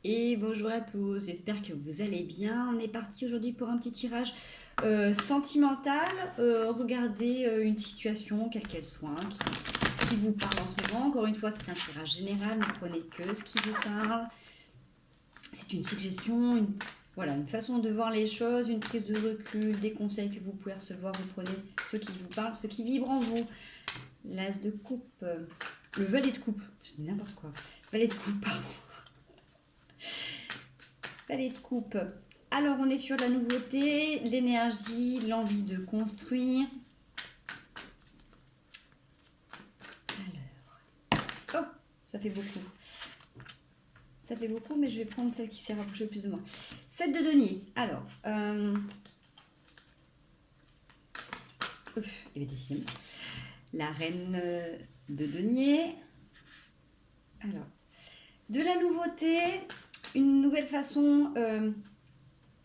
Et bonjour à tous, j'espère que vous allez bien. On est parti aujourd'hui pour un petit tirage sentimental. Regardez une situation, quelle qu'elle soit, qui vous parle en ce moment. Encore une fois, c'est un tirage général, ne prenez que ce qui vous parle. C'est une suggestion, voilà, une façon de voir les choses, une prise de recul, des conseils que vous pouvez recevoir. Vous prenez ceux qui vous parlent, ceux qui vibrent en vous. L'as de coupe, le valet de coupe, je dis n'importe quoi. Valet de coupe, pardon. Valet de coupe. Alors, on est sur la nouveauté, l'énergie, l'envie de construire. Alors, oh, ça fait beaucoup. Ça fait beaucoup, mais je vais prendre celle qui s'est rapprochée le plus de moi. 7 de denier. Alors, et bien décidément, la reine de denier. Alors, de la nouveauté, une nouvelle façon,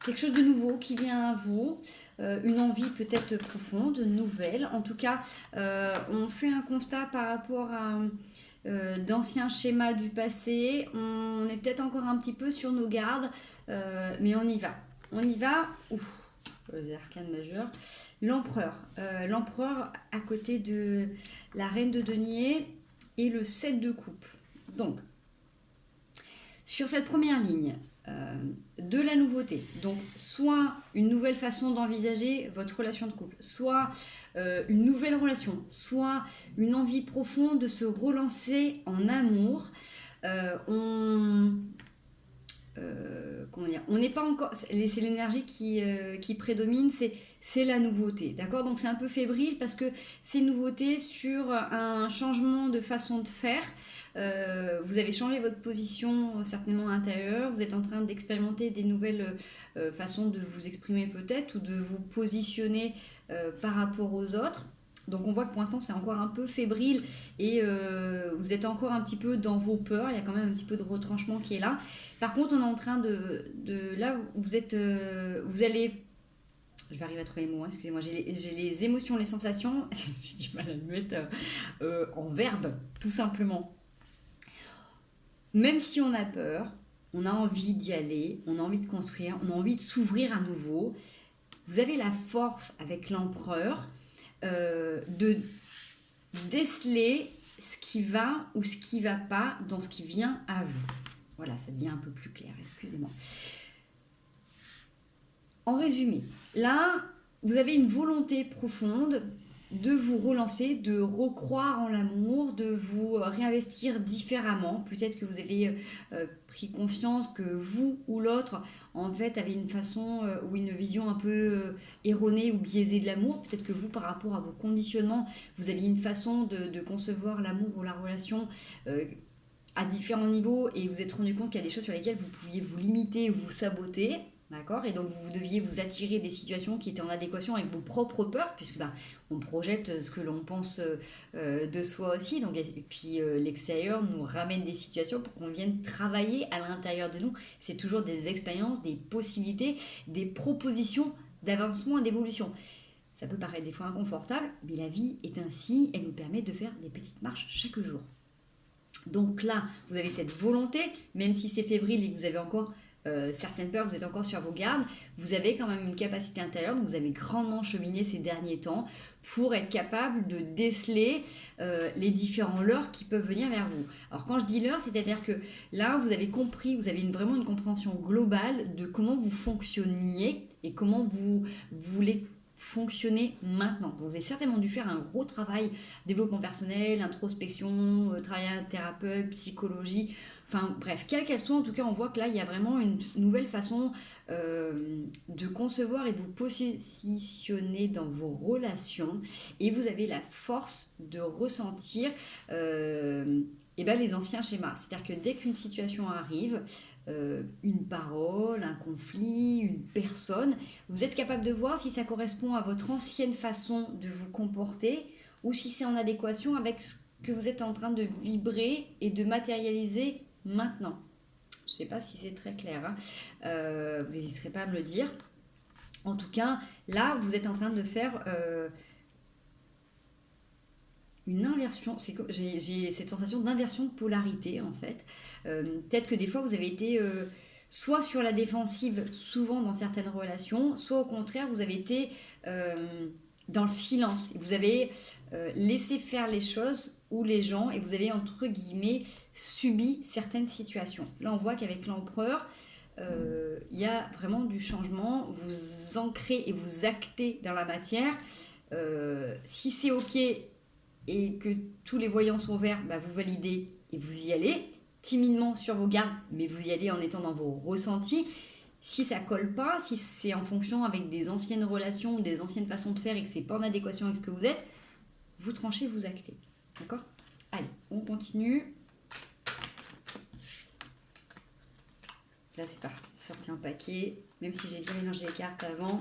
quelque chose de nouveau qui vient à vous, une envie peut-être profonde, nouvelle. En tout cas, on fait un constat par rapport à d'anciens schémas du passé. On est peut-être encore un petit peu sur nos gardes, mais on y va. On y va. Ouf, les arcanes majeures. L'empereur. L'empereur à côté de la reine de denier et le 7 de coupe. Donc, sur cette première ligne, de la nouveauté, donc soit une nouvelle façon d'envisager votre relation de couple, soit une nouvelle relation, soit une envie profonde de se relancer en amour. On comment dire, on n'est pas encore, c'est l'énergie qui prédomine, c'est la nouveauté, d'accord. Donc c'est un peu fébrile parce que c'est une nouveauté sur un changement de façon de faire. Vous avez changé votre position certainement intérieure, vous êtes en train d'expérimenter des nouvelles façons de vous exprimer peut-être ou de vous positionner par rapport aux autres. Donc on voit que pour l'instant c'est encore un peu fébrile et vous êtes encore un petit peu dans vos peurs, il y a quand même un petit peu de retranchement qui est là. Par contre, on est en train de là, vous êtes, vous allez, je vais arriver à trouver les mots, hein, excusez-moi, j'ai les émotions, les sensations, j'ai du mal à le mettre en verbe, tout simplement. Même si on a peur, on a envie d'y aller, on a envie de construire, on a envie de s'ouvrir à nouveau. Vous avez la force avec l'empereur de déceler ce qui va ou ce qui va pas dans ce qui vient à vous. Voilà, ça devient un peu plus clair, excusez-moi. En résumé, là, vous avez une volonté profonde de vous relancer, de recroire en l'amour, de vous réinvestir différemment. Peut-être que vous avez pris conscience que vous ou l'autre, en fait, avez une façon ou une vision un peu erronée ou biaisée de l'amour. Peut-être que vous, par rapport à vos conditionnements, vous aviez une façon de concevoir l'amour ou la relation à différents niveaux et vous êtes rendu compte qu'il y a des choses sur lesquelles vous pouviez vous limiter ou vous saboter. D'accord. Et donc vous deviez vous attirer des situations qui étaient en adéquation avec vos propres peurs, puisque on projette ce que l'on pense de soi aussi. Donc, et puis l'extérieur nous ramène des situations pour qu'on vienne travailler à l'intérieur de nous. C'est toujours des expériences, des possibilités, des propositions d'avancement et d'évolution. Ça peut paraître des fois inconfortable, mais la vie est ainsi, elle nous permet de faire des petites marches chaque jour. Donc là, vous avez cette volonté, même si c'est fébrile et que vous avez encore certaines peurs, vous êtes encore sur vos gardes, vous avez quand même une capacité intérieure, donc vous avez grandement cheminé ces derniers temps pour être capable de déceler les différents leurres qui peuvent venir vers vous. Alors quand je dis leurres, c'est-à-dire que là, vous avez compris, vous avez vraiment une compréhension globale de comment vous fonctionniez et comment vous voulez fonctionner maintenant. Donc vous avez certainement dû faire un gros travail développement personnel, introspection, travail à thérapeute, psychologie, enfin bref, quelle qu'elle soit, en tout cas on voit que là il y a vraiment une nouvelle façon de concevoir et de vous positionner dans vos relations et vous avez la force de ressentir les anciens schémas. C'est-à-dire que dès qu'une situation arrive, une parole, un conflit, une personne, vous êtes capable de voir si ça correspond à votre ancienne façon de vous comporter ou si c'est en adéquation avec ce que vous êtes en train de vibrer et de matérialiser maintenant. Je ne sais pas si c'est très clair, hein. Vous n'hésiterez pas à me le dire. En tout cas, là, vous êtes en train de faire une inversion. J'ai cette sensation d'inversion de polarité en fait. Peut-être que des fois vous avez été soit sur la défensive, souvent dans certaines relations, soit au contraire vous avez été dans le silence. Vous avez laissé faire les choses ou les gens et vous avez entre guillemets subi certaines situations. Là on voit qu'avec l'empereur, il y a vraiment du changement, vous ancrez et vous actez dans la matière. Si c'est ok et que tous les voyants sont verts, bah vous validez et vous y allez, timidement sur vos gardes, mais vous y allez en étant dans vos ressentis. Si ça colle pas, si c'est en fonction avec des anciennes relations, des anciennes façons de faire et que c'est pas en adéquation avec ce que vous êtes, vous tranchez, vous actez. D'accord? Allez, on continue. Là, c'est parti, sorti un paquet. Même si j'ai bien mélangé les cartes avant,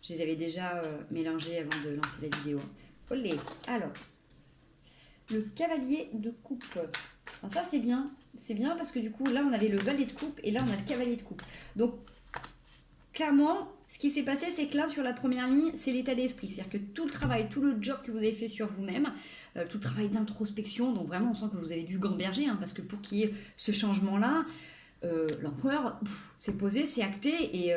je les avais déjà mélangées avant de lancer la vidéo. Olé. Alors, le cavalier de coupe. Alors ça, c'est bien. C'est bien parce que du coup, là, on avait le valet de coupe et là, on a le cavalier de coupe. Donc, clairement, ce qui s'est passé, c'est que là, sur la première ligne, c'est l'état d'esprit. C'est-à-dire que tout le travail, tout le job que vous avez fait sur vous-même, tout le travail d'introspection, donc vraiment, on sent que vous avez dû gamberger, hein, parce que pour qu'il y ait ce changement-là, l'empereur s'est posé, c'est acté, et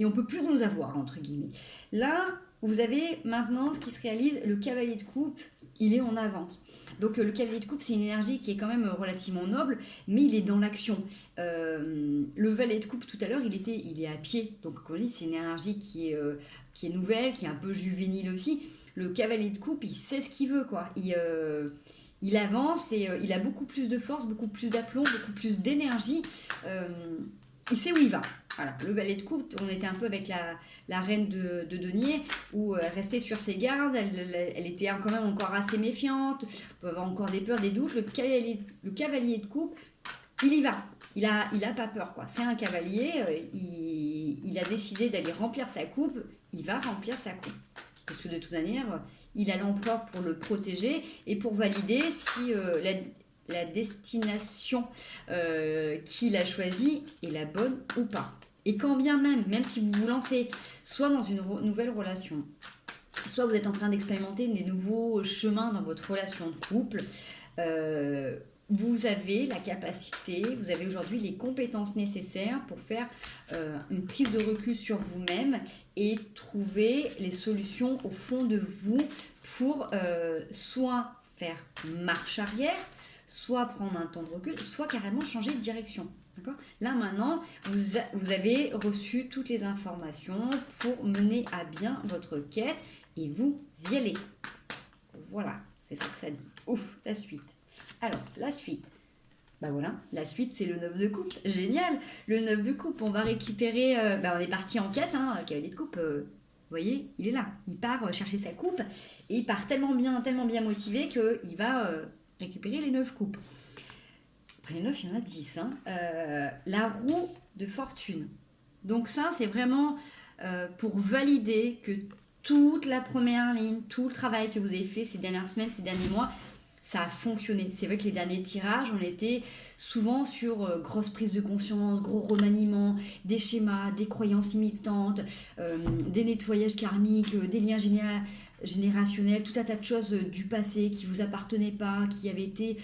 on ne peut plus nous avoir, entre guillemets. Là, vous avez maintenant ce qui se réalise, le cavalier de coupe, il est en avance. Donc le cavalier de coupe, c'est une énergie qui est quand même relativement noble, mais il est dans l'action. Le valet de coupe, tout à l'heure, il est à pied. Donc comme je dis, c'est une énergie qui est nouvelle, qui est un peu juvénile aussi. Le cavalier de coupe, il sait ce qu'il veut, quoi. Il avance et il a beaucoup plus de force, beaucoup plus d'aplomb, beaucoup plus d'énergie. Il sait où il va. Voilà, le valet de coupe, on était un peu avec la reine de denier, où elle restait sur ses gardes, elle était quand même encore assez méfiante, on peut avoir encore des peurs, des doutes. Le cavalier de coupe, il y va, il a pas peur, quoi. C'est un cavalier, il a décidé d'aller remplir sa coupe, il va remplir sa coupe. Parce que de toute manière, il a l'empereur pour le protéger et pour valider si la destination qu'il a choisie est la bonne ou pas. Et quand bien même si vous vous lancez soit dans une nouvelle relation, soit vous êtes en train d'expérimenter des nouveaux chemins dans votre relation de couple, vous avez la capacité, vous avez aujourd'hui les compétences nécessaires pour faire une prise de recul sur vous-même et trouver les solutions au fond de vous pour soit faire marche arrière, soit prendre un temps de recul, soit carrément changer de direction. D'accord ? Là maintenant, vous avez reçu toutes les informations pour mener à bien votre quête et vous y allez. Voilà, c'est ça que ça dit. Ouf, la suite. Alors, la suite. Bah voilà, la suite c'est le 9 de coupe. Génial. Le 9 de coupe, on va récupérer... on est parti en quête, hein, cavalier de coupe. Vous voyez, il est là. Il part chercher sa coupe et il part tellement bien motivé qu'il va récupérer les 9 coupes. Après les 9, il y en a 10. Hein. La roue de fortune. Donc ça, c'est vraiment pour valider que toute la première ligne, tout le travail que vous avez fait ces dernières semaines, ces derniers mois, ça a fonctionné. C'est vrai que les derniers tirages, on était souvent sur grosse prise de conscience, gros remaniement, des schémas, des croyances limitantes, des nettoyages karmiques, des liens générationnels, tout un tas de choses du passé qui ne vous appartenaient pas, qui avaient été...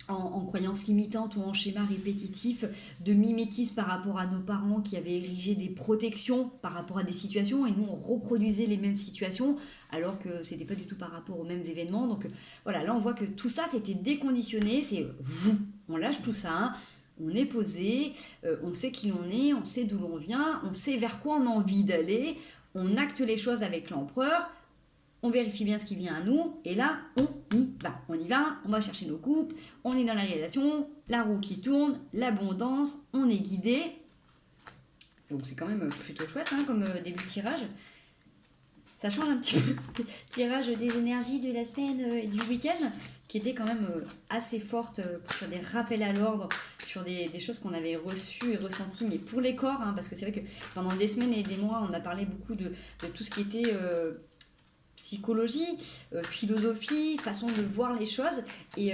en croyances limitantes ou en schéma répétitif, de mimétisme par rapport à nos parents qui avaient érigé des protections par rapport à des situations et nous on reproduisait les mêmes situations alors que c'était pas du tout par rapport aux mêmes événements. Donc voilà, là on voit que tout ça c'était déconditionné, c'est vous, on lâche tout ça, hein. On est posé, on sait qui l'on est, on sait d'où l'on vient, on sait vers quoi on a envie d'aller, on acte les choses avec l'empereur. On vérifie bien ce qui vient à nous, et là, on y va, on va chercher nos coupes, on est dans la réalisation, la roue qui tourne, l'abondance, on est guidé. Donc c'est quand même plutôt chouette hein, comme début de tirage. Ça change un petit peu le tirage des énergies de la semaine et du week-end, qui était quand même assez forte pour faire des rappels à l'ordre sur des choses qu'on avait reçues et ressenties, mais pour les corps, hein, parce que c'est vrai que pendant des semaines et des mois, on a parlé beaucoup de tout ce qui était... psychologie, philosophie, façon de voir les choses. Et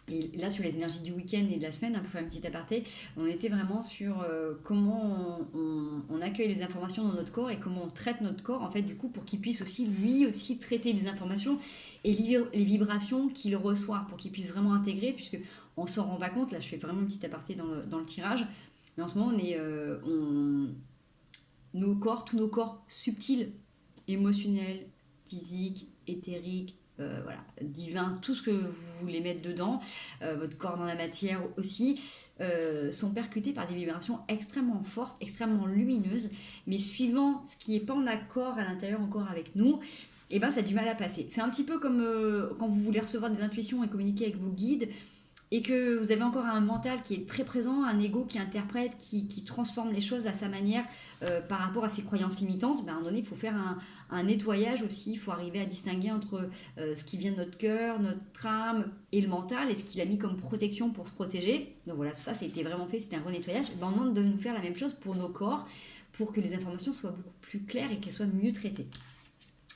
Et là, sur les énergies du week-end et de la semaine, hein, pour faire une petite aparté, on était vraiment sur comment on accueille les informations dans notre corps et comment on traite notre corps, en fait, du coup, pour qu'il puisse aussi, lui aussi, traiter les informations et les vibrations qu'il reçoit, pour qu'il puisse vraiment intégrer, puisque on s'en rend pas compte. Là, je fais vraiment une petite aparté dans le tirage. Mais en ce moment, nos corps, tous nos corps subtils, émotionnels, physiques, éthériques, voilà, divins, tout ce que vous voulez mettre dedans, votre corps dans la matière aussi, sont percutés par des vibrations extrêmement fortes, extrêmement lumineuses, mais suivant ce qui n'est pas en accord à l'intérieur encore avec nous, et ben ça a du mal à passer. C'est un petit peu comme quand vous voulez recevoir des intuitions et communiquer avec vos guides, et que vous avez encore un mental qui est très présent, un ego qui interprète, qui transforme les choses à sa manière par rapport à ses croyances limitantes, ben à un moment donné, il faut faire un nettoyage aussi, il faut arriver à distinguer entre ce qui vient de notre cœur, notre âme et le mental, et ce qu'il a mis comme protection pour se protéger. Donc voilà, ça a été vraiment fait, c'était un gros nettoyage. Ben, on demande de nous faire la même chose pour nos corps, pour que les informations soient beaucoup plus claires et qu'elles soient mieux traitées.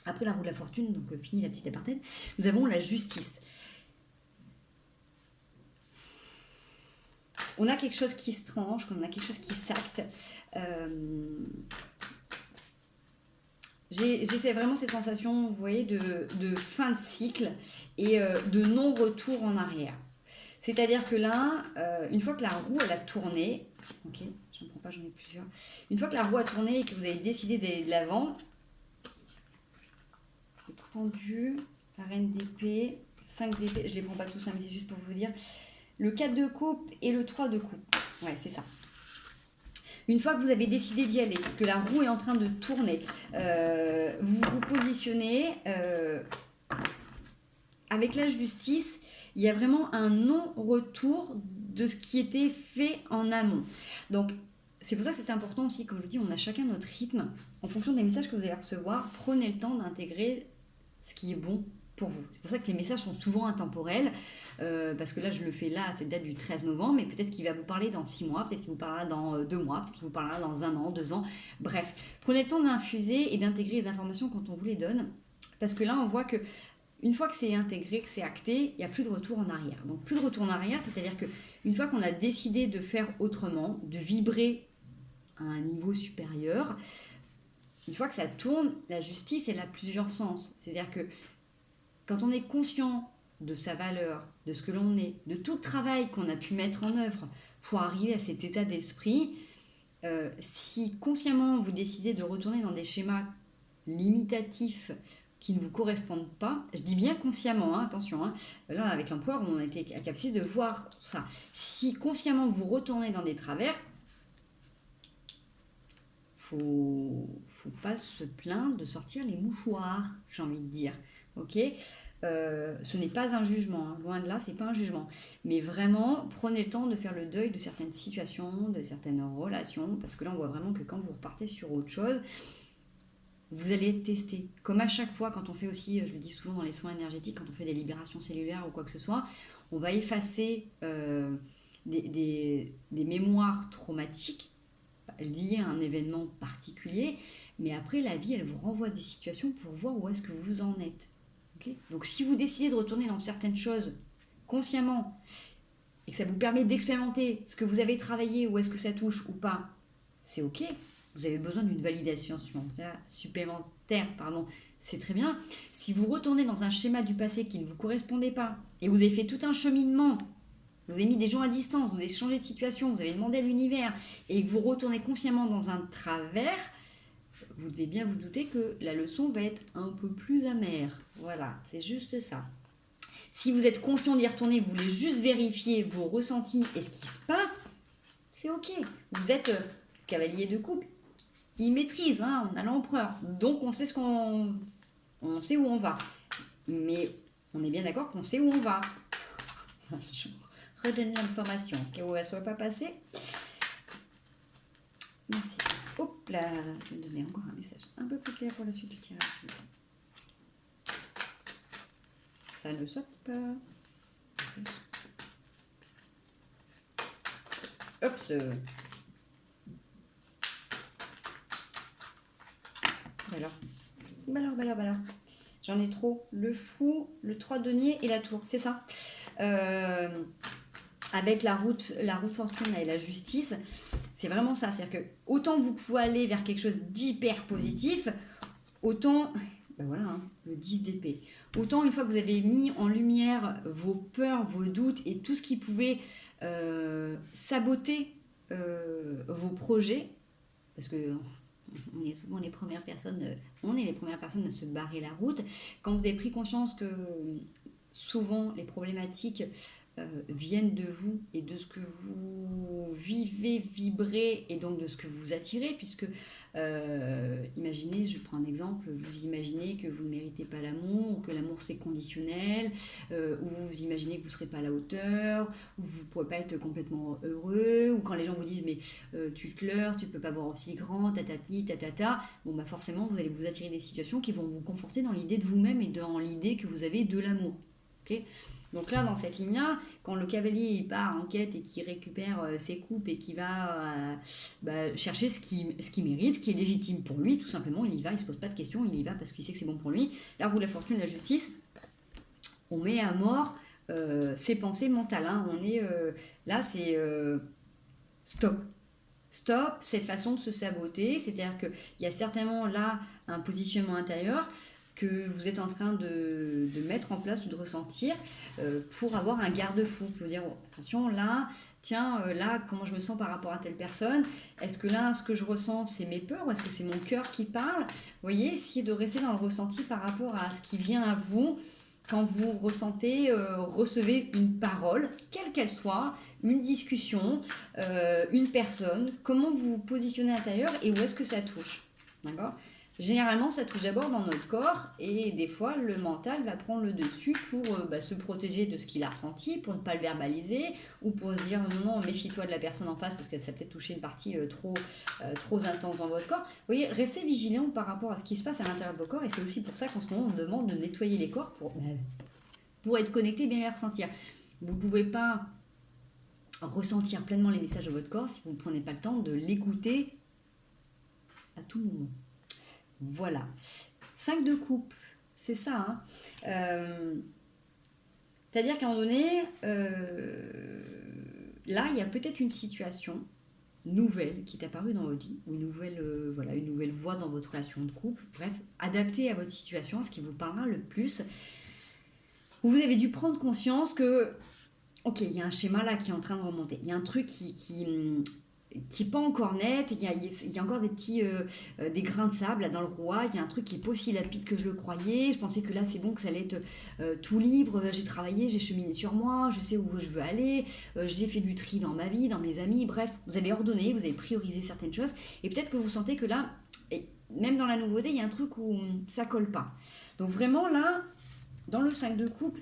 Après la roue de la fortune, donc fini la petite apartheid, nous avons la justice. On a quelque chose qui se tranche, on a quelque chose qui s'acte. J'ai vraiment cette sensation, vous voyez, de fin de cycle et de non-retour en arrière. C'est-à-dire que là, une fois que la roue elle a tourné, ok, j'en prends pas, j'en ai plusieurs. Une fois que la roue a tourné et que vous avez décidé d'aller de l'avant, le pendu, la reine d'épée, 5 d'épée, je les prends pas tous, hein, mais c'est juste pour vous dire. Le 4 de coupe et le 3 de coupe. Ouais, c'est ça. Une fois que vous avez décidé d'y aller, que la roue est en train de tourner, vous vous positionnez avec la justice. Il y a vraiment un non-retour de ce qui était fait en amont. Donc, c'est pour ça que c'est important aussi, comme je vous dis, on a chacun notre rythme. En fonction des messages que vous allez recevoir, prenez le temps d'intégrer ce qui est bon pour vous. C'est pour ça que les messages sont souvent intemporels, parce que là, je le fais là, à cette date du 13 novembre, mais peut-être qu'il va vous parler dans 6 mois, peut-être qu'il vous parlera dans 2 mois, peut-être qu'il vous parlera dans 1 an, 2 ans. Bref, prenez le temps d'infuser et d'intégrer les informations quand on vous les donne, parce que là, on voit que une fois que c'est intégré, que c'est acté, il n'y a plus de retour en arrière. Donc plus de retour en arrière, c'est-à-dire que une fois qu'on a décidé de faire autrement, de vibrer à un niveau supérieur, une fois que ça tourne, la justice, elle a plusieurs sens. C'est-à-dire que quand on est conscient de sa valeur, de ce que l'on est, de tout le travail qu'on a pu mettre en œuvre pour arriver à cet état d'esprit, si consciemment vous décidez de retourner dans des schémas limitatifs qui ne vous correspondent pas, je dis bien consciemment, hein, attention, hein, là avec l'empereur on a été capacité de voir ça. Si consciemment vous retournez dans des travers, faut pas se plaindre de sortir les mouchoirs, j'ai envie de dire, ok. Ce n'est pas un jugement, hein. Loin de là, c'est pas un jugement. Mais vraiment, prenez le temps de faire le deuil de certaines situations, de certaines relations, parce que là, on voit vraiment que quand vous repartez sur autre chose, vous allez être testé. Comme à chaque fois, quand on fait aussi, je le dis souvent dans les soins énergétiques, quand on fait des libérations cellulaires ou quoi que ce soit, on va effacer des mémoires traumatiques liées à un événement particulier, mais après, la vie, elle vous renvoie des situations pour voir où est-ce que vous en êtes. Okay. Donc si vous décidez de retourner dans certaines choses consciemment et que ça vous permet d'expérimenter ce que vous avez travaillé, où est-ce que ça touche ou pas, c'est ok. Vous avez besoin d'une validation supplémentaire, c'est très bien. Si vous retournez dans un schéma du passé qui ne vous correspondait pas et vous avez fait tout un cheminement, vous avez mis des gens à distance, vous avez changé de situation, vous avez demandé à l'univers et que vous retournez consciemment dans un travers, vous devez bien vous douter que la leçon va être un peu plus amère. Voilà, c'est juste ça. Si vous êtes conscient d'y retourner, vous voulez juste vérifier vos ressentis et ce qui se passe, c'est ok. Vous êtes cavalier de coupe. Il maîtrise, hein, on a l'empereur. Donc on sait on sait où on va. Mais on est bien d'accord qu'on sait où on va. Je redonne l'information, qu'elle ne soit pas passée. Merci. Hop là, je vais donner encore un message un peu plus clair pour la suite du tirage. Ça ne saute pas. Hop. Alors. J'en ai trop. Le fou, le 3 denier et la tour, c'est ça. euh, avec la route fortune et la justice, c'est vraiment ça. C'est-à-dire que autant vous pouvez aller vers quelque chose d'hyper positif, autant, ben voilà, hein, le 10 d'épée. Autant une fois que vous avez mis en lumière vos peurs, vos doutes et tout ce qui pouvait saboter vos projets, parce que on est souvent les premières personnes, on est les premières personnes à se barrer la route. Quand vous avez pris conscience que souvent les problématiques viennent de vous et de ce que vous vivez, vibrez et donc de ce que vous attirez, puisque imaginez, je prends un exemple, vous imaginez que vous ne méritez pas l'amour, ou que l'amour c'est conditionnel, ou vous imaginez que vous ne serez pas à la hauteur, ou vous ne pourrez pas être complètement heureux, ou quand les gens vous disent mais tu te leurres, tu ne peux pas voir aussi grand, tatati, tatata, bon bah forcément vous allez vous attirer des situations qui vont vous conforter dans l'idée de vous-même et dans l'idée que vous avez de l'amour. Okay. Donc là, dans cette ligne-là, quand le cavalier il part en quête et qu'il récupère ses coupes et qu'il va chercher ce qu'il mérite, ce qui est légitime pour lui, tout simplement, il y va, il ne se pose pas de questions, il y va parce qu'il sait que c'est bon pour lui. La roue de la fortune, la justice, on met à mort ses pensées mentales. Hein. On est là, c'est stop. Stop cette façon de se saboter, c'est-à-dire qu'il y a certainement là un positionnement intérieur que vous êtes en train de mettre en place ou de ressentir pour avoir un garde-fou, pour dire oh, attention là, tiens là comment je me sens par rapport à telle personne, est-ce que là ce que je ressens c'est mes peurs ou est-ce que c'est mon cœur qui parle, vous voyez, essayez de rester dans le ressenti par rapport à ce qui vient à vous quand vous ressentez, recevez une parole, quelle qu'elle soit, une discussion, une personne, comment vous vous positionnez à l'intérieur et où est-ce que ça touche, d'accord ? Généralement, ça touche d'abord dans notre corps et des fois, le mental va prendre le dessus pour se protéger de ce qu'il a ressenti, pour ne pas le verbaliser ou pour se dire non, méfie-toi de la personne en face parce que ça peut-être touché une partie trop intense dans votre corps. Vous voyez, restez vigilant par rapport à ce qui se passe à l'intérieur de vos corps et c'est aussi pour ça qu'en ce moment, on demande de nettoyer les corps pour être connecté et bien les ressentir. Vous ne pouvez pas ressentir pleinement les messages de votre corps si vous ne prenez pas le temps de l'écouter à tout moment. Voilà. 5 de coupe, c'est ça. Hein. C'est-à-dire qu'à un moment donné, là, il y a peut-être une situation nouvelle qui est apparue dans votre vie, ou une nouvelle voie dans votre relation de couple, bref, adaptée à votre situation, à ce qui vous parlera le plus. Vous avez dû prendre conscience que, ok, il y a un schéma là qui est en train de remonter, il y a un truc qui n'est pas encore net, il y a encore des petits des grains de sable là, dans le roi, il y a un truc qui est pas aussi lapide que je le croyais, je pensais que là c'est bon, que ça allait être tout libre, j'ai travaillé, j'ai cheminé sur moi, je sais où je veux aller, j'ai fait du tri dans ma vie, dans mes amis, bref, vous avez ordonné, vous avez priorisé certaines choses, et peut-être que vous sentez que là, et même dans la nouveauté, il y a un truc où ça colle pas. Donc vraiment là, dans le 5 de coupe,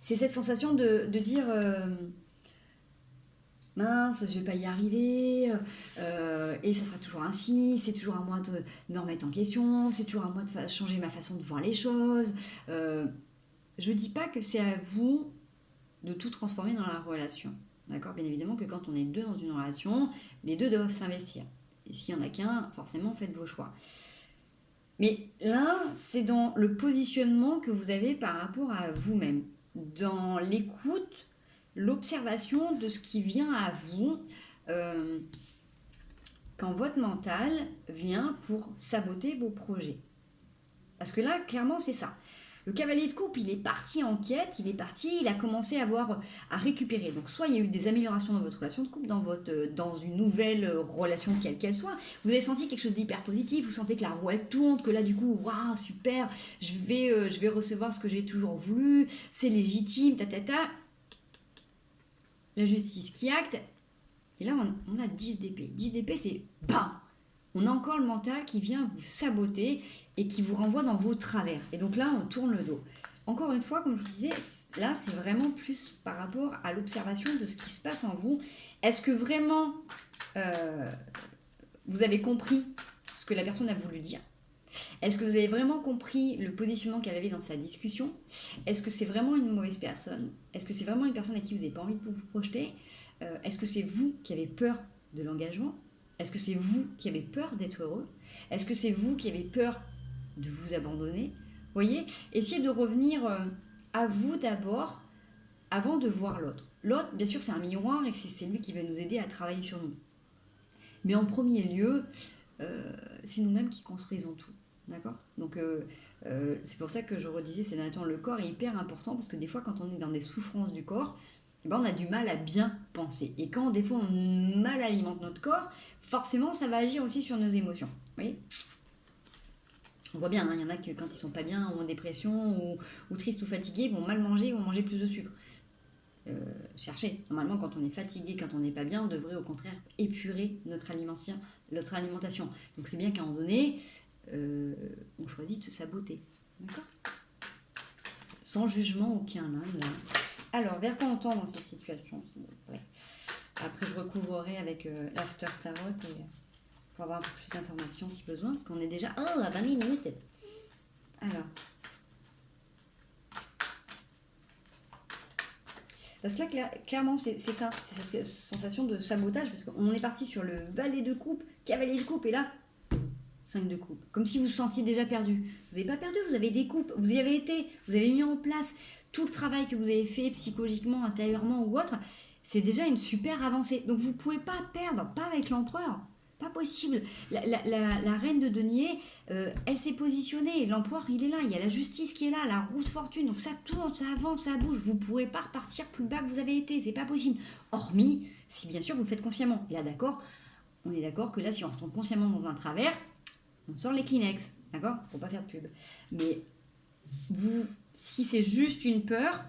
c'est cette sensation de dire... mince, je vais pas y arriver, et ça sera toujours ainsi, c'est toujours à moi de me remettre en question, c'est toujours à moi de changer ma façon de voir les choses. Je dis pas que c'est à vous de tout transformer dans la relation. D'accord ? Bien évidemment que quand on est deux dans une relation, les deux doivent s'investir. Et s'il y en a qu'un, forcément, faites vos choix. Mais là, c'est dans le positionnement que vous avez par rapport à vous-même, dans l'écoute, l'observation de ce qui vient à vous quand votre mental vient pour saboter vos projets. Parce que là, clairement, c'est ça. Le cavalier de coupe, il est parti en quête, il a commencé à récupérer. Donc soit il y a eu des améliorations dans votre relation de couple, dans une nouvelle relation quelle qu'elle soit. Vous avez senti quelque chose d'hyper positif, vous sentez que la roue elle tourne, que là du coup, waouh, super, je vais recevoir ce que j'ai toujours voulu, c'est légitime, ta. La justice qui acte, et là on a 10 d'épée. 10 d'épée, c'est BAM! On a encore le mental qui vient vous saboter et qui vous renvoie dans vos travers. Et donc là, on tourne le dos. Encore une fois, comme je vous disais, là, c'est vraiment plus par rapport à l'observation de ce qui se passe en vous. Est-ce que vraiment vous avez compris ce que la personne a voulu dire ? Est-ce que vous avez vraiment compris le positionnement qu'elle avait dans sa discussion ? Est-ce que c'est vraiment une mauvaise personne ? Est-ce que c'est vraiment une personne à qui vous n'avez pas envie de vous projeter ? Est-ce que c'est vous qui avez peur de l'engagement ? Est-ce que c'est vous qui avez peur d'être heureux ? Est-ce que c'est vous qui avez peur de vous abandonner ? Vous voyez ? Essayez de revenir à vous d'abord avant de voir l'autre. L'autre, bien sûr, c'est un miroir et c'est lui qui va nous aider à travailler sur nous. Mais en premier lieu, c'est nous-mêmes qui construisons tout. D'accord? Donc, c'est pour ça que je redisais ces derniers temps, le corps est hyper important parce que des fois, quand on est dans des souffrances du corps, eh ben, on a du mal à bien penser. Et quand des fois on mal alimente notre corps, forcément, ça va agir aussi sur nos émotions. Vous voyez? On voit bien, hein, il y en a que quand ils sont pas bien, ou en dépression, ou tristes ou fatigués, vont mal manger, vont manger plus de sucre. Cherchez. Normalement, quand on est fatigué, quand on n'est pas bien, on devrait au contraire épurer notre alimentation. Donc c'est bien qu'à un moment donné, on choisit de se saboter. D'accord? Sans jugement aucun. Là. Alors, vers quoi on tend dans ces situations? Ouais. Après, je recouvrerai avec l'after tarot pour avoir un peu plus d'informations si besoin, parce qu'on est déjà à 20 minutes. Alors. Parce que là, clairement, c'est ça, c'est cette sensation de sabotage, parce qu'on est parti sur le valet de coupe, cavalier de coupe, et là, 5 de coupe. Comme si vous vous sentiez déjà perdu. Vous n'avez pas perdu, vous avez des coupes, vous y avez été, vous avez mis en place tout le travail que vous avez fait psychologiquement, intérieurement ou autre, c'est déjà une super avancée. Donc vous ne pouvez pas perdre, pas avec l'empereur. Pas possible. La reine de denier, elle s'est positionnée. L'empereur, il est là. Il y a la justice qui est là, la roue de fortune. Donc ça tourne, ça avance, ça bouge. Vous ne pourrez pas repartir plus bas que vous avez été. C'est pas possible. Hormis, si bien sûr vous le faites consciemment. Et là, d'accord, on est d'accord que là, si on retourne consciemment dans un travers, on sort les Kleenex. D'accord? Faut pas faire de pub. Mais vous, si c'est juste une peur,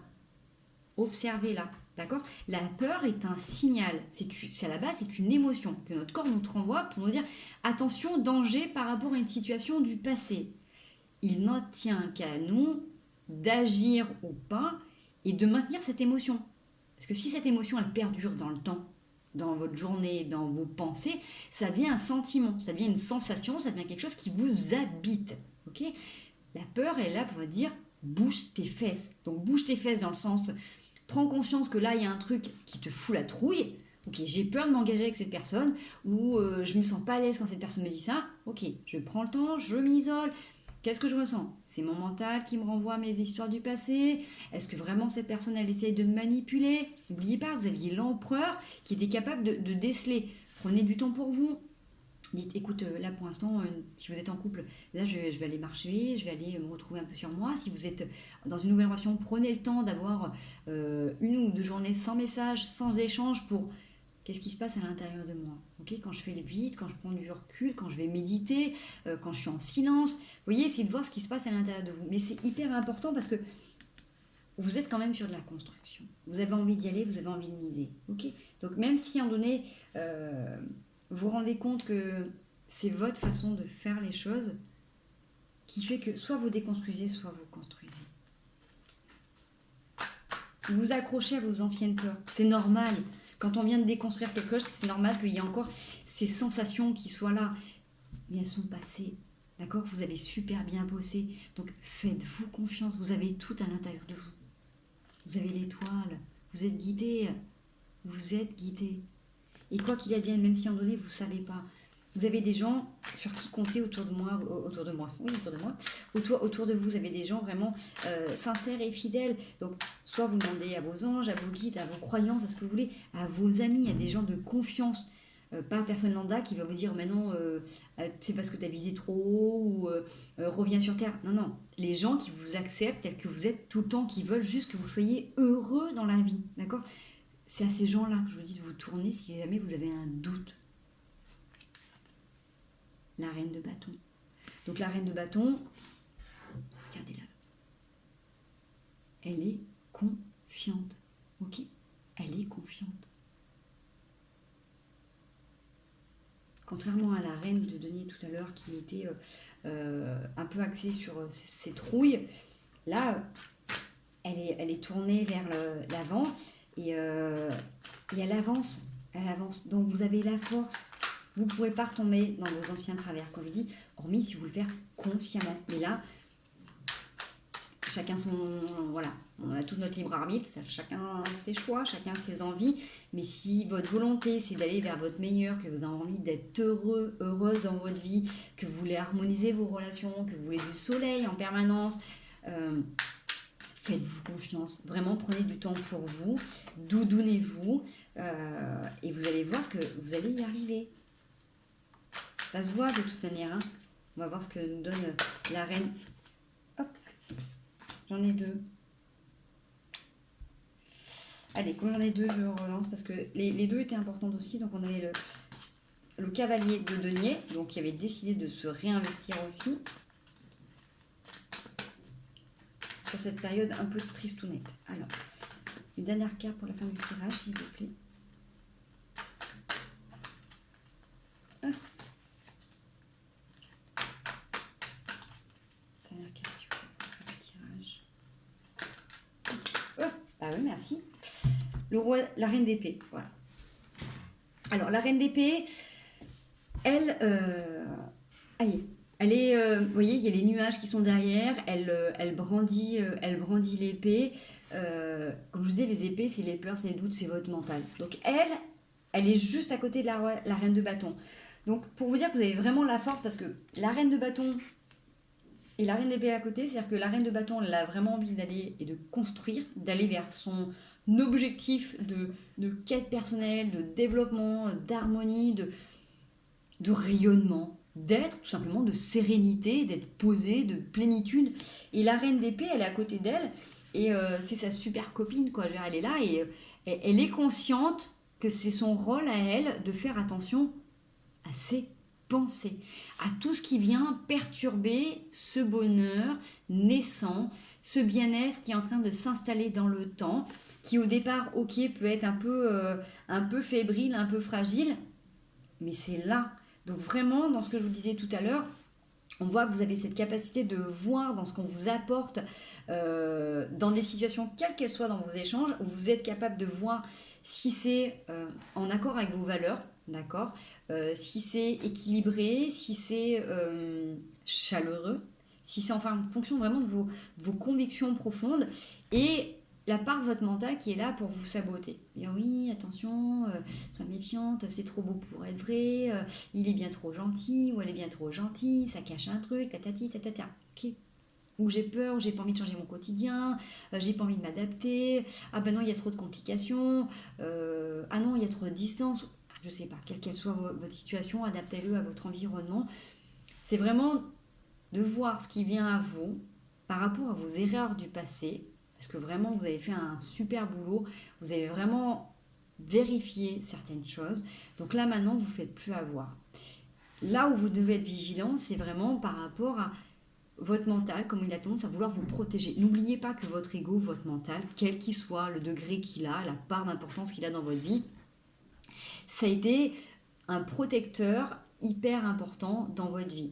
observez-la. D'accord? La peur est un signal. C'est à la base, c'est une émotion que notre corps nous renvoie pour nous dire attention, danger par rapport à une situation du passé. Il n'en tient qu'à nous d'agir ou pas et de maintenir cette émotion. Parce que si cette émotion, elle perdure dans le temps, dans votre journée, dans vos pensées, ça devient un sentiment, ça devient une sensation, ça devient quelque chose qui vous habite. Ok? La peur est là pour vous dire bouge tes fesses. Donc bouge tes fesses dans le sens prends conscience que là il y a un truc qui te fout la trouille. Ok, j'ai peur de m'engager avec cette personne ou je me sens pas à l'aise quand cette personne me dit ça. Ok, je prends le temps, je m'isole. Qu'est-ce que je ressens? C'est mon mental qui me renvoie à mes histoires du passé. Est-ce que vraiment cette personne, elle essaye de me manipuler? N'oubliez pas, vous aviez l'empereur qui était capable de déceler. Prenez du temps pour vous. Dites, écoute, là pour l'instant, si vous êtes en couple, là je vais aller marcher, je vais aller me retrouver un peu sur moi. Si vous êtes dans une nouvelle relation, prenez le temps d'avoir une ou deux journées sans message, sans échange pour qu'est-ce qui se passe à l'intérieur de moi. Okay, quand je fais le vide, quand je prends du recul, quand je vais méditer, quand je suis en silence. Vous voyez, essayez de voir ce qui se passe à l'intérieur de vous. Mais c'est hyper important parce que vous êtes quand même sur de la construction. Vous avez envie d'y aller, vous avez envie de miser. Okay, donc même si à un moment donné, vous vous rendez compte que c'est votre façon de faire les choses qui fait que soit vous déconstruisez, soit vous construisez. Vous vous accrochez à vos anciennes peurs. C'est normal. Quand on vient de déconstruire quelque chose, c'est normal qu'il y ait encore ces sensations qui soient là. Mais elles sont passées. D'accord? Vous avez super bien bossé. Donc faites-vous confiance. Vous avez tout à l'intérieur de vous. Vous avez l'étoile. Vous êtes guidé. Vous êtes guidé. Et quoi qu'il advienne, même si en donné, vous ne savez pas, vous avez des gens sur qui compter autour de moi, autour de vous, vous avez des gens vraiment sincères et fidèles. Donc, soit vous demandez à vos anges, à vos guides, à vos croyances, à ce que vous voulez, à vos amis, à des gens de confiance. Pas personne lambda qui va vous dire, mais non, c'est parce que tu as visé trop haut ou reviens sur terre. Non, non. Les gens qui vous acceptent tels que vous êtes tout le temps, qui veulent juste que vous soyez heureux dans la vie. D'accord? C'est à ces gens-là que je vous dis de vous tourner si jamais vous avez un doute. La reine de bâton. Donc la reine de bâton, regardez-la. Elle est confiante. Ok? Elle est confiante. Contrairement à la reine de denier tout à l'heure qui était un peu axée sur ses trouilles, là, elle est tournée vers l'avant. Et elle avance, Donc vous avez la force. Vous ne pourrez pas retomber dans vos anciens travers. Quand je dis, hormis si vous le faites consciemment. Mais là, chacun son... Voilà, on a tout notre libre arbitre. Chacun ses choix, chacun ses envies. Mais si votre volonté, c'est d'aller vers votre meilleur, que vous avez envie d'être heureuse dans votre vie, que vous voulez harmoniser vos relations, que vous voulez du soleil en permanence... faites-vous confiance. Vraiment, prenez du temps pour vous, doudounez-vous, et vous allez voir que vous allez y arriver. Ça se voit de toute manière. Hein. On va voir ce que nous donne la reine. Hop, j'en ai 2. Allez, comme j'en ai 2, je relance parce que les 2 étaient importantes aussi. Donc on avait le cavalier de denier, donc qui avait décidé de se réinvestir aussi sur cette période un peu tristounette. Alors, une dernière carte pour la fin du tirage, s'il vous plaît. Ah. Dernière carte, s'il vous plaît, pour la fin du tirage. Oh, ah oui, merci. Le roi, la reine d'épée, voilà. Alors, la reine d'épée, elle, elle est, vous voyez, il y a les nuages qui sont derrière, elle brandit l'épée. Comme je vous disais, les épées, c'est les peurs, c'est les doutes, c'est votre mental. Donc elle est juste à côté de la reine de bâton. Donc pour vous dire que vous avez vraiment la force, parce que la reine de bâton et la reine d'épée à côté, c'est-à-dire que la reine de bâton, elle a vraiment envie d'aller et de construire, d'aller vers son objectif de quête personnelle, de développement, d'harmonie, de rayonnement, d'être, tout simplement, de sérénité, d'être posée, de plénitude. Et la reine d'épée, elle est à côté d'elle, et c'est sa super copine, quoi. Je veux dire, elle est là, et elle est consciente que c'est son rôle à elle de faire attention à ses pensées, à tout ce qui vient perturber ce bonheur naissant, ce bien-être qui est en train de s'installer dans le temps, qui au départ, ok, peut être un peu fébrile, un peu fragile, mais c'est là. Donc vraiment, dans ce que je vous disais tout à l'heure, on voit que vous avez cette capacité de voir dans ce qu'on vous apporte, dans des situations, quelles qu'elles soient dans vos échanges, où vous êtes capable de voir si c'est en accord avec vos valeurs, d'accord, si c'est équilibré, si c'est chaleureux, si c'est enfin en fonction vraiment de vos convictions profondes, et la part de votre mental qui est là pour vous saboter. Dire oui, attention, sois méfiante, c'est trop beau pour être vrai, il est bien trop gentil, ou elle est bien trop gentille, ça cache un truc, tatati, tatata. Ok. Ou j'ai peur, ou j'ai pas envie de changer mon quotidien, j'ai pas envie de m'adapter, ah ben non, il y a trop de complications, ah non, il y a trop de distance, je sais pas, quelle qu'elle soit votre situation, adaptez-le à votre environnement. C'est vraiment de voir ce qui vient à vous par rapport à vos erreurs du passé, parce que vraiment vous avez fait un super boulot, vous avez vraiment vérifié certaines choses, donc là maintenant vous ne faites plus avoir. Là où vous devez être vigilant, c'est vraiment par rapport à votre mental, comme il a tendance à vouloir vous protéger. N'oubliez pas que votre ego, votre mental, quel qu'il soit, le degré qu'il a, la part d'importance qu'il a dans votre vie, ça a été un protecteur hyper important dans votre vie.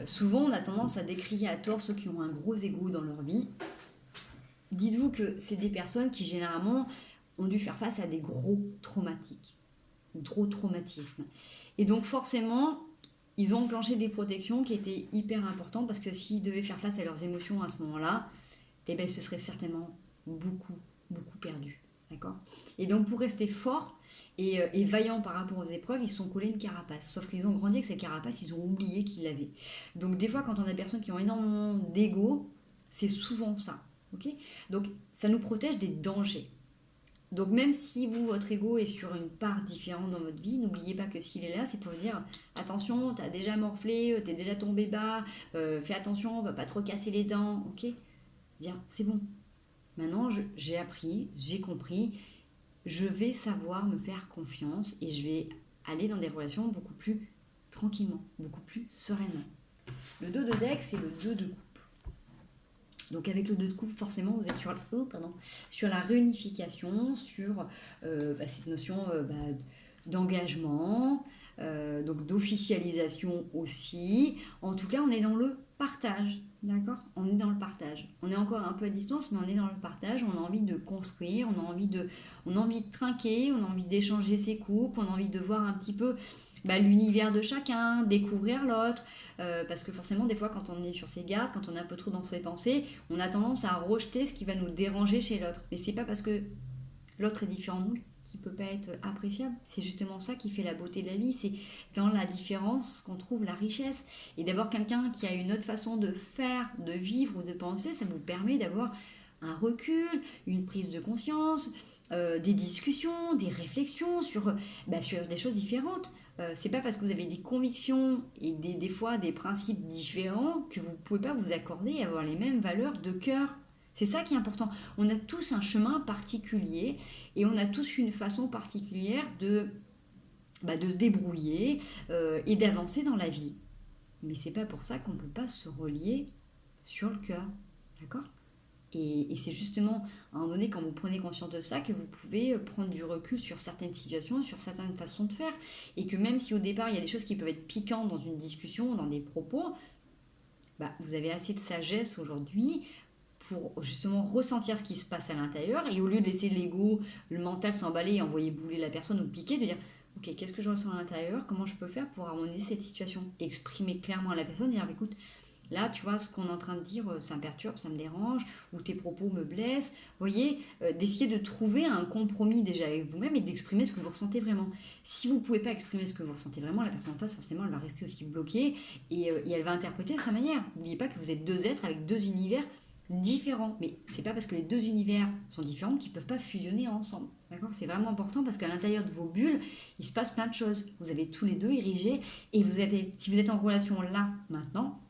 Souvent, on a tendance à décrier à tort ceux qui ont un gros ego dans leur vie. Dites-vous que c'est des personnes qui, généralement, ont dû faire face à des gros traumatismes. Et donc, forcément, ils ont enclenché des protections qui étaient hyper importantes parce que s'ils devaient faire face à leurs émotions à ce moment-là, eh ben, ce serait certainement beaucoup perdu. D'accord ? Et donc, pour rester fort et vaillant par rapport aux épreuves, ils se sont collés une carapace. Sauf qu'ils ont grandi avec cette carapace, ils ont oublié qu'ils l'avaient. Donc, des fois, quand on a des personnes qui ont énormément d'ego, c'est souvent ça. Okay ? Donc, ça nous protège des dangers. Donc, même si vous, votre ego est sur une part différente dans votre vie, n'oubliez pas que s'il est là, c'est pour vous dire attention, t'as déjà morflé, t'es déjà tombé bas, fais attention, on va pas trop casser les dents. Ok ? Dire c'est bon. Maintenant, j'ai appris, j'ai compris, je vais savoir me faire confiance et je vais aller dans des relations beaucoup plus tranquillement, beaucoup plus sereinement. Le 2 de deck, c'est le 2 de coupe. Donc avec le 2 de coupe, forcément, vous êtes sur la réunification, sur cette notion d'engagement, donc d'officialisation aussi. En tout cas, on est dans le partage, d'accord ? On est dans le partage. On est encore un peu à distance, mais on est dans le partage. On a envie de construire, on a envie de trinquer, on a envie d'échanger ses coupes, on a envie de voir un petit peu l'univers de chacun, découvrir l'autre, parce que forcément des fois quand on est sur ses gardes, quand on est un peu trop dans ses pensées, on a tendance à rejeter ce qui va nous déranger chez l'autre. Mais c'est pas parce que l'autre est différent de nous, qui peut pas être appréciable. C'est justement ça qui fait la beauté de la vie, c'est dans la différence qu'on trouve la richesse. Et d'avoir quelqu'un qui a une autre façon de faire, de vivre ou de penser, ça vous permet d'avoir un recul, une prise de conscience, des discussions, des réflexions sur des choses différentes. C'est pas parce que vous avez des convictions et des fois des principes différents que vous pouvez pas vous accorder et avoir les mêmes valeurs de cœur. C'est ça qui est important. On a tous un chemin particulier et on a tous une façon particulière de se débrouiller et d'avancer dans la vie. Mais c'est pas pour ça qu'on peut pas se relier sur le cœur. D'accord? Et c'est justement à un moment donné, quand vous prenez conscience de ça, que vous pouvez prendre du recul sur certaines situations, sur certaines façons de faire. Et que même si au départ, il y a des choses qui peuvent être piquantes dans une discussion, dans des propos, vous avez assez de sagesse aujourd'hui pour justement ressentir ce qui se passe à l'intérieur. Et au lieu de laisser l'ego, le mental s'emballer et envoyer bouler la personne ou piquer, de dire ok, qu'est-ce que je ressens à l'intérieur? Comment je peux faire pour harmoniser cette situation? Exprimer clairement à la personne, dire écoute, là, tu vois, ce qu'on est en train de dire, ça me perturbe, ça me dérange, ou tes propos me blessent. Vous voyez, d'essayer de trouver un compromis déjà avec vous-même et d'exprimer ce que vous ressentez vraiment. Si vous ne pouvez pas exprimer ce que vous ressentez vraiment, la personne en face, forcément, elle va rester aussi bloquée et elle va interpréter à sa manière. N'oubliez pas que vous êtes deux êtres avec deux univers différents. Mais c'est pas parce que les deux univers sont différents qu'ils ne peuvent pas fusionner ensemble. D'accord? C'est vraiment important parce qu'à l'intérieur de vos bulles, il se passe plein de choses. Vous avez tous les deux érigé et si vous êtes en relation là, maintenant,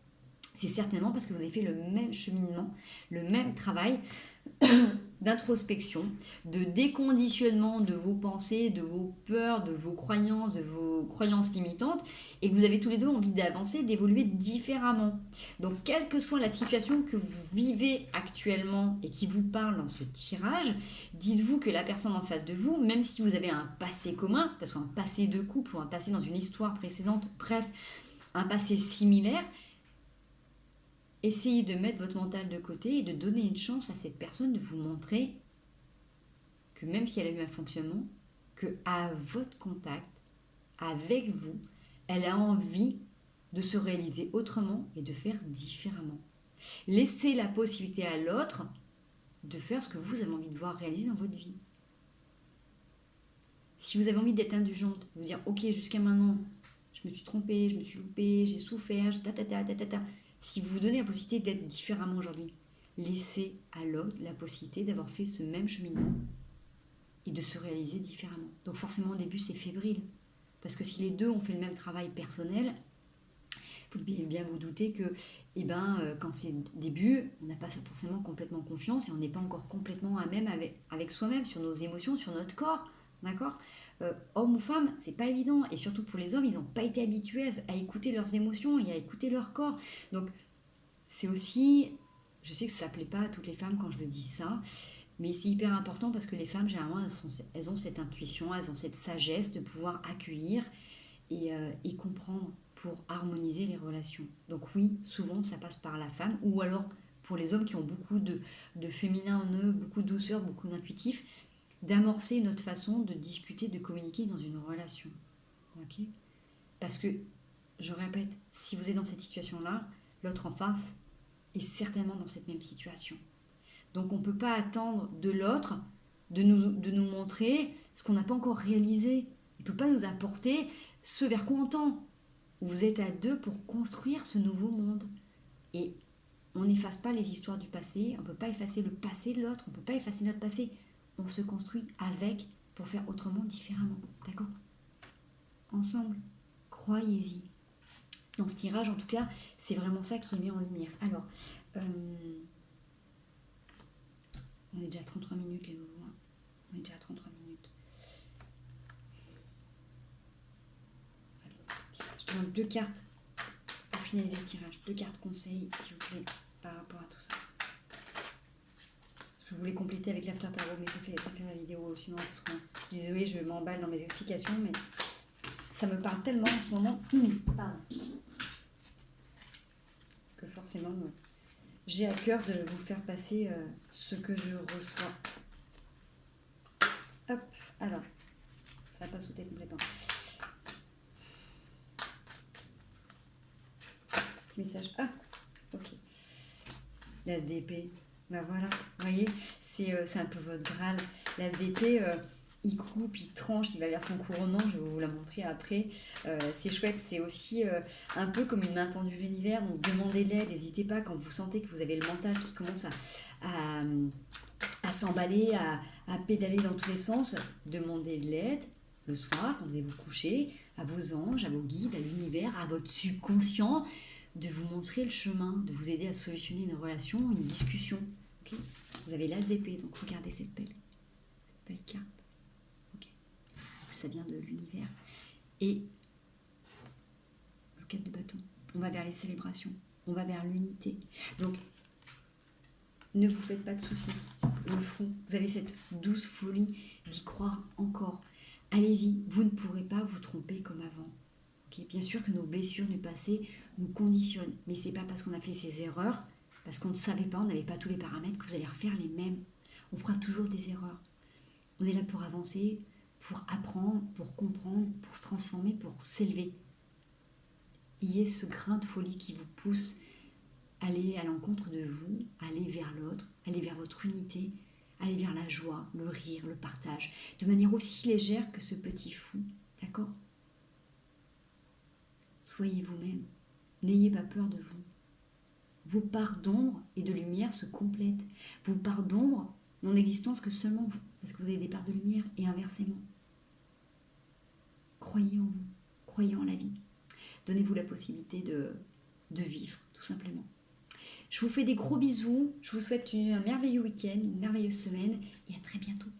c'est certainement parce que vous avez fait le même cheminement, le même travail d'introspection, de déconditionnement de vos pensées, de vos peurs, de vos croyances limitantes, et que vous avez tous les deux envie d'avancer, d'évoluer différemment. Donc, quelle que soit la situation que vous vivez actuellement et qui vous parle dans ce tirage, dites-vous que la personne en face de vous, même si vous avez un passé commun, que ce soit un passé de couple ou un passé dans une histoire précédente, bref, un passé similaire, essayez de mettre votre mental de côté et de donner une chance à cette personne de vous montrer que même si elle a eu un fonctionnement, que à votre contact, avec vous, elle a envie de se réaliser autrement et de faire différemment. Laissez la possibilité à l'autre de faire ce que vous avez envie de voir réaliser dans votre vie. Si vous avez envie d'être indulgente, vous dire ok, jusqu'à maintenant, je me suis trompée, je me suis loupée, j'ai souffert, si vous vous donnez la possibilité d'être différemment aujourd'hui, laissez à l'autre la possibilité d'avoir fait ce même cheminement et de se réaliser différemment. Donc forcément au début c'est fébrile, parce que si les deux ont fait le même travail personnel, vous devez bien vous douter que quand c'est le début, on n'a pas forcément complètement confiance et on n'est pas encore complètement à même avec soi-même, sur nos émotions, sur notre corps, d'accord? Homme ou femme, c'est pas évident, et surtout pour les hommes, ils n'ont pas été habitués à écouter leurs émotions et à écouter leur corps. Donc c'est aussi, je sais que ça ne plaît pas à toutes les femmes quand je le dis ça, mais c'est hyper important parce que les femmes, généralement, elles ont cette intuition, elles ont cette sagesse de pouvoir accueillir et comprendre pour harmoniser les relations. Donc oui, souvent ça passe par la femme, ou alors pour les hommes qui ont beaucoup de féminin en eux, beaucoup de douceur, beaucoup d'intuitif, d'amorcer une autre façon de discuter, de communiquer dans une relation. Ok? Parce que, je répète, si vous êtes dans cette situation-là, l'autre en face est certainement dans cette même situation. Donc on ne peut pas attendre de l'autre de nous montrer ce qu'on n'a pas encore réalisé. Il ne peut pas nous apporter ce vers quoi on tend. Vous êtes à deux pour construire ce nouveau monde. Et on n'efface pas les histoires du passé, on ne peut pas effacer le passé de l'autre, on ne peut pas effacer notre passé. On se construit avec pour faire autrement, différemment. D'accord? Ensemble, croyez-y. Dans ce tirage, en tout cas, c'est vraiment ça qui est mis en lumière. Alors, on est déjà à 33 minutes, les loulous. On est déjà à 33 minutes. Allez, je demande 2 cartes pour finaliser ce tirage. 2 cartes conseils, s'il vous plaît, par rapport à tout ça. Je voulais compléter avec l'after tarot, mais ça fait la vidéo, sinon trop. Désolée, je m'emballe dans mes explications, mais ça me parle tellement en ce moment. Pardon. Que forcément, j'ai à cœur de vous faire passer ce que je reçois. Hop, alors, ça n'a pas sauté complètement. Petit message. Ah, ok. L'as d'épée. Ben voilà, vous voyez, c'est un peu votre Graal. l'as d'épée, il coupe, il tranche, il va vers son couronnement, je vais vous la montrer après. C'est chouette, c'est aussi un peu comme une main tendue de l'univers, donc demandez de l'aide, n'hésitez pas quand vous sentez que vous avez le mental qui commence à, à s'emballer, à pédaler dans tous les sens, demandez de l'aide le soir quand vous allez vous coucher, à vos anges, à vos guides, à l'univers, à votre subconscient, de vous montrer le chemin, de vous aider à solutionner une relation, une discussion. Okay, vous avez l'as d'épée, donc regardez cette belle carte. Okay. En plus, ça vient de l'univers. Et le 4 de bâton. On va vers les célébrations. On va vers l'unité. Donc, ne vous faites pas de soucis. Le fou, vous avez cette douce folie d'y croire encore. Allez-y, vous ne pourrez pas vous tromper comme avant. Okay, bien sûr que nos blessures du passé nous conditionnent, mais c'est pas parce qu'on a fait ces erreurs, parce qu'on ne savait pas, on n'avait pas tous les paramètres, que vous allez refaire les mêmes. On fera toujours des erreurs. On est là pour avancer, pour apprendre, pour comprendre, pour se transformer, pour s'élever. Ayez ce grain de folie qui vous pousse à aller à l'encontre de vous, aller vers l'autre, aller vers votre unité, aller vers la joie, le rire, le partage, de manière aussi légère que ce petit fou, d'accord ? Soyez vous-même, n'ayez pas peur de vous. Vos parts d'ombre et de lumière se complètent. Vos parts d'ombre n'ont d'existence que seulement vous, parce que vous avez des parts de lumière et inversement. Croyez en vous, croyez en la vie. Donnez-vous la possibilité de vivre, tout simplement. Je vous fais des gros bisous, je vous souhaite un merveilleux week-end, une merveilleuse semaine et à très bientôt.